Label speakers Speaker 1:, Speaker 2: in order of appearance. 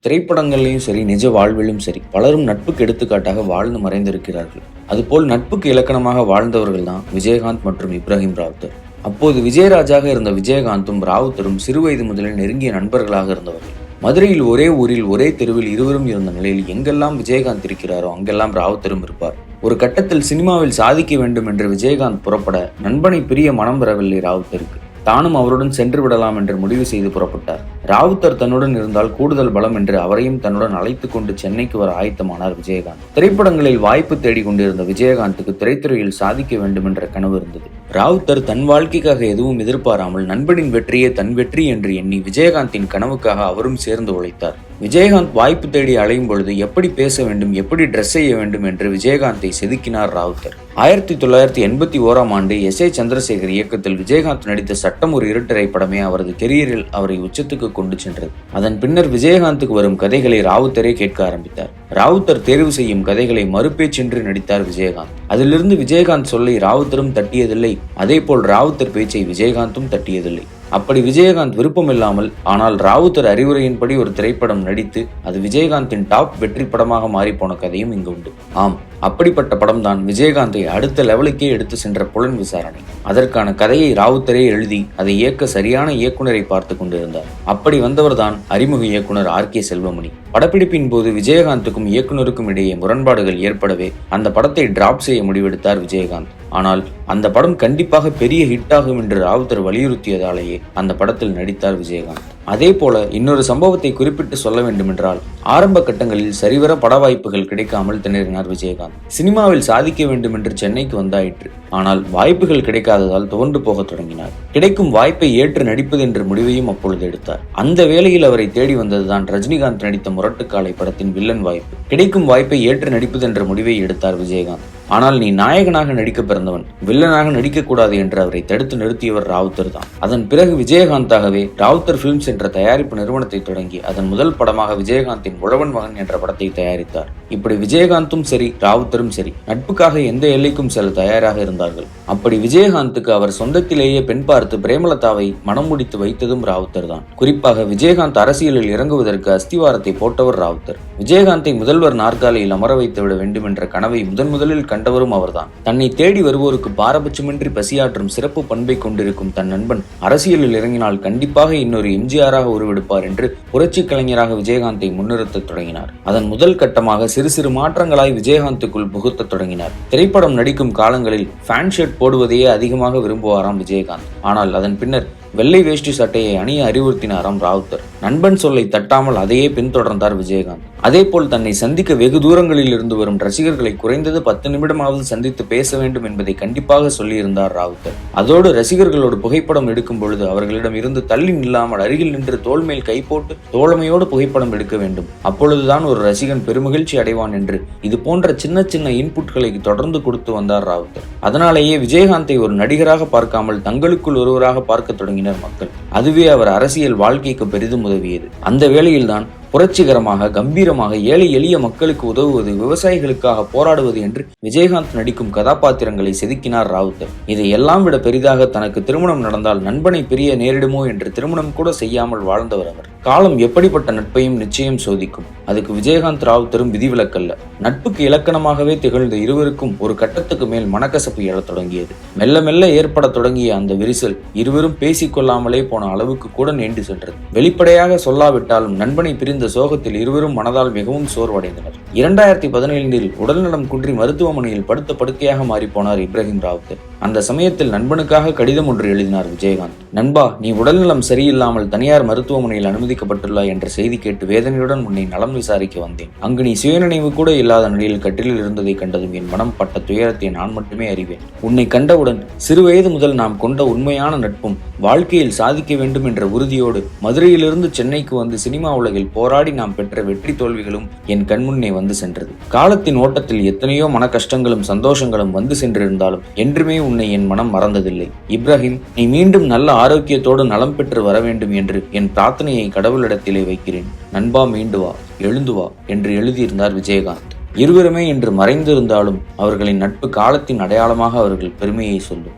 Speaker 1: திரைப்படங்கள்லையும் சரி, நிஜ வாழ்விலும் சரி, பலரும் நட்புக்கு எடுத்துக்காட்டாக வாழ்ந்து மறைந்திருக்கிறார்கள். அதுபோல் நட்புக்கு இலக்கணமாக வாழ்ந்தவர்கள் தான் விஜயகாந்த் மற்றும் இப்ராஹிம் ராவுத்தர். அப்போது விஜயராஜாக இருந்த விஜயகாந்தும் ராவுத்தரும் சிறுவயது முதலில் நெருங்கிய நண்பர்களாக இருந்தவர்கள். மதுரையில் ஒரே ஊரில் ஒரே தெருவில் இருவரும் இருந்த நிலையில் எங்கெல்லாம் விஜயகாந்த் இருக்கிறாரோ அங்கெல்லாம் ராவுத்தரும் இருப்பார். ஒரு கட்டத்தில் சினிமாவில் சாதிக்க வேண்டும் என்று விஜயகாந்த் புறப்பட நண்பனை பிரிய மனம் வரவில்லை ராவுத்தருக்கு. தானும் அவருடன் சென்று விடலாம் என்று முடிவு செய்து புறப்பட்டார். ராவுத்தர் தன்னுடன் இருந்தால் கூடுதல் பலம் என்று அவரையும் தன்னுடன் அழைத்துக் கொண்டு சென்னைக்கு வர ஆயத்தமானார் விஜயகாந்த். திரைப்படங்களில் வாய்ப்பு தேடிக் கொண்டிருந்த விஜயகாந்துக்கு திரைத்துறையில் சாதிக்க வேண்டும் என்ற கனவு இருந்தது. ராவுத்தர் தன் வாழ்க்கைக்காக எதுவும் எதிர்பாராமல் நண்பனின் வெற்றியே தன் வெற்றி என்று எண்ணி விஜயகாந்தின் கனவுக்காக அவரும் சேர்ந்து உழைத்தார். விஜயகாந்த் வாய்ப்பு தேடி அலையும் பொழுது எப்படி பேச வேண்டும், எப்படி ட்ரெஸ் செய்ய வேண்டும் என்று விஜயகாந்தை செதுக்கினார் ராவுத்தர். 1981ஆம் ஆண்டு எஸ். ஏ. சந்திரசேகர் இயக்கத்தில் விஜயகாந்த் நடித்த சட்டம் ஒரு இருட்டரை படமே அவரது கெரியரில் அவரை உச்சத்துக்கு கொண்டு சென்றது. அதன் பின்னர் விஜயகாந்துக்கு வரும் கதைகளை ராவுத்தரே கேட்க ஆரம்பித்தார். ராவுத்தர் தேர்வு செய்யும் கதைகளை மறுபேச்சென்று நடித்தார் விஜயகாந்த். அதிலிருந்து விஜயகாந்த் சொல்லை ராவுத்தரும் தட்டியதில்லை, அதேபோல் ராவுத்தர் பேச்சை விஜயகாந்தும் தட்டியதில்லை. அப்படி விஜயகாந்த் விருப்பமில்லாமல் ஆனால் ராவுத்தர் அறிவுரையின்படி ஒரு திரைப்படம் நடித்து அது விஜயகாந்தின் டாப் வெற்றி படமாக மாறிப்போன கதையும் இங்கு உண்டு. ஆம், அப்படிப்பட்ட படம் தான் விஜயகாந்தை அடுத்த லெவலுக்கே எடுத்து சென்ற புலன் விசாரணை. அதற்கான கதையை ராவுத்தரே எழுதி அதை இயக்க சரியான இயக்குனரை பார்த்து கொண்டிருந்தார். அப்படி வந்தவர் தான் அறிமுக இயக்குனர் R.K. செல்வமணி. படப்பிடிப்பின் போது விஜயகாந்துக்கும் இயக்குனருக்கும் இடையே முரண்பாடுகள் ஏற்படவே அந்த படத்தை டிராப் செய்ய முடிவெடுத்தார் விஜயகாந்த். ஆனால் அந்த படம் கண்டிப்பாக பெரிய ஹிட் ஆகும் என்று ராவுத்தர் வலியுறுத்தியதாலேயே அந்த படத்தில் நடித்தார் விஜயகாந்த். அதே போல இன்னொரு சம்பவத்தை குறிப்பிட்டு சொல்ல வேண்டுமென்றால், ஆரம்ப கட்டங்களில் சரிவர பட வாய்ப்புகள் கிடைக்காமல் திணறினார் விஜயகாந்த். சினிமாவில் சாதிக்க வேண்டும் என்று சென்னைக்கு வந்தாயிற்று. ஆனால் வாய்ப்புகள் கிடைக்காததால் துவண்டு போக தொடங்கினார். கிடைக்கும் வாய்ப்பை ஏற்று நடிப்பது என்ற முடிவையும் அப்பொழுது எடுத்தார். அந்த வேளையில் அவரை தேடி வந்ததுதான் ரஜினிகாந்த் நடித்த முரட்டுக்காலை படத்தின் வில்லன் வாய்ப்பு. கிடைக்கும் வாய்ப்பை ஏற்று நடிப்பது என்ற முடிவை எடுத்தார் விஜயகாந்த். ஆனால் நீ நாயகனாக நடிக்க பிறந்தவன், வில்லனாக நடிக்க கூடாது என்று அவரை தடுத்து நிறுத்தியவர் ராவுத்தர் தான். அதன் பிறகு விஜயகாந்தாகவே ராவுத்தர் பிலிம்ஸ் என்ற தயாரிப்பு நிறுவனத்தை தொடங்கி அதன் முதல் படமாக விஜயகாந்தின் உழவன் மகன் என்ற படத்தை தயாரித்தார். இப்படி விஜயகாந்தும் சரி, ராவுத்தரும் சரி, நட்புக்காக எந்த எல்லைக்கும் செல்ல தயாராக இருந்தார்கள். அப்படி விஜயகாந்துக்கு அவர் சொந்தத்திலேயே பெண் பார்த்து பிரேமலதாவை மனம் முடித்து வைத்ததும் ராவுத்தர் தான். குறிப்பாக விஜயகாந்த் அரசியலில் இறங்குவதற்கு அஸ்திவாரத்தை போட்டவர் ராவுத்தர். விஜயகாந்தை முதல்வர் நாற்காலியில் அமர வைத்து விட வேண்டும் என்ற கனவை முதலில் கண்டவரும் அவர்தான். தன்னை தேடி வருவோருக்கு பாரபட்சமின்றி பசியாற்றும் சிறப்பு பண்பை கொண்டிருக்கும் தன் நண்பன் அரசியலில் இறங்கினால் கண்டிப்பாக இன்னொரு எம்ஜிஆராக உருவெடுப்பார் என்று புரட்சி கலைஞராக விஜயகாந்தை முன்னிறுத்த தொடங்கினார். அதன் முதல் கட்டமாக சிறு சிறு மாற்றங்களாய் விஜயகாந்துக்குள் புகுத்த தொடங்கினார். திரைப்படம் நடிக்கும் காலங்களில் ஃபேன் ஷர்ட் போடுவதையே அதிகமாக விரும்புவாராம் விஜயகாந்த். ஆனால் அதன் பின்னர் வெள்ளை வேஷ்டி சட்டையை அணிய அறிவுறுத்தினாராம் ராவுத்தர். நண்பன் சொல்லை தட்டாமல் அதையே பின்தொடர்ந்தார் விஜயகாந்த். அதேபோல் தன்னை சந்திக்க வெகு தூரங்களில் இருந்து வரும் ரசிகர்களை குறைந்தது 10 நிமிடமாவது சந்தித்து பேச வேண்டும் என்பதை கண்டிப்பாக சொல்லியிருந்தார் ராவுத்தர். அதோடு ரசிகர்களோடு புகைப்படம் எடுக்கும் பொழுது அவர்களிடம் இருந்து தள்ளி நில்லாமல் அருகில் நின்று தோள் மேல் கை போட்டு தோழமையோடு புகைப்படம் எடுக்க வேண்டும். அப்பொழுதுதான் ஒரு ரசிகன் பெருமகிழ்ச்சி அடைவான் என்று இது போன்ற சின்ன சின்ன இன்புட்களை தொடர்ந்து கொடுத்து வந்தார் ராவுத்தர். அதனாலேயே விஜயகாந்தை ஒரு நடிகராக பார்க்காமல் தங்களுக்குள் ஒருவராக பார்க்க தொடங்கி மக்கள். அதுவே அவர் அரசியல் வாழ்க்கைக்கு பெரிதும் உதவியது. அந்த வேளையில்தான் புரட்சிகரமாக கம்பீரமாக ஏழை எளிய மக்களுக்கு உதவுவது, விவசாயிகளுக்காக போராடுவது என்று விஜயகாந்த் நடிக்கும் கதாபாத்திரங்களை செதுக்கினார் ராவுத்தர். இதை எல்லாம் விட பெரிதாக தனக்கு திருமணம் நடந்தால் நண்பனை பிரிய நேரிடுமோ என்று திருமணம் கூட செய்யாமல் வாழ்ந்தவர் அவர். காலம் எப்படிப்பட்ட நட்பையும் நிச்சயம் சோதிக்கும். அதுக்கு விஜயகாந்த் ராவுத்தரும் விதிவிலக்கல்ல. நட்புக்கு இலக்கணமாகவே திகழ்ந்த இருவருக்கும் ஒரு கட்டத்துக்கு மேல் மனக்கசப்பு எழத் தொடங்கியது. மெல்ல மெல்ல ஏற்பட தொடங்கிய அந்த விரிசல் இருவரும் பேசிக்கொள்ளாமலே போன அளவுக்கு கூட நீண்டு சென்றது. வெளிப்படையாக சொல்லாவிட்டாலும் நண்பனை பிரிந்த சோகத்தில் இருவரும் மனதால் மிகவும் சோர்வடைந்தனர். 2017இல் உடல்நலம் குன்றி மருத்துவமனையில் படுத்த படுக்கையாக மாறி போனார் இப்ராஹிம் ராவுத்தர். அந்த சமயத்தில் நண்பனுக்காக கடிதம் ஒன்று எழுதினார் விஜயகாந்த். நண்பா, நீ உடல்நலம் சரியில்லாமல் தனியார் மருத்துவமனையில் அனுமதிக்கப்பட்டுள்ளாய் என்ற செய்தி கேட்டு வேதனையுடன் உன்னை நலம் விசாரிக்க வந்தேன். அங்கு நீ சுயநினைவு கூட இல்லாத நிலையில் கட்டிலில் இருந்ததை கண்டதும் என் மனம் பட்ட துயரத்தை நான் மட்டுமே அறிவேன். உன்னை கண்டவுடன் சிறுவயது முதல் நாம் கொண்ட உண்மையான நட்பும் வாழ்க்கையில் சாதிக்க வேண்டும் என்ற உறுதியோடு மதுரையிலிருந்து சென்னைக்கு வந்து சினிமா உலகில் போராடி நாம் பெற்ற வெற்றி தோல்விகளும் என் கண்முன்னே வந்து சென்றது. காலத்தின் ஓட்டத்தில் எத்தனையோ மன கஷ்டங்களும் சந்தோஷங்களும் வந்து சென்றிருந்தாலும் என்றுமே உன்னை என் மனம் மறந்ததில்லை. இப்ராஹிம், நீ மீண்டும் நல்ல ஆரோக்கியத்தோடு நலம் பெற்று வர வேண்டும் என்று என் பிரார்த்தனையை கடவுளிடத்திலே வைக்கிறேன். நண்பா, மீண்டு வா, எழுந்து வா என்று எழுதியிருந்தார் விஜயகாந்த். இருவருமே இன்று மறைந்திருந்தாலும் அவர்களின் நட்பு காலத்தின் அடையாளமாக அவர்கள் பெருமையை சொல்லும்.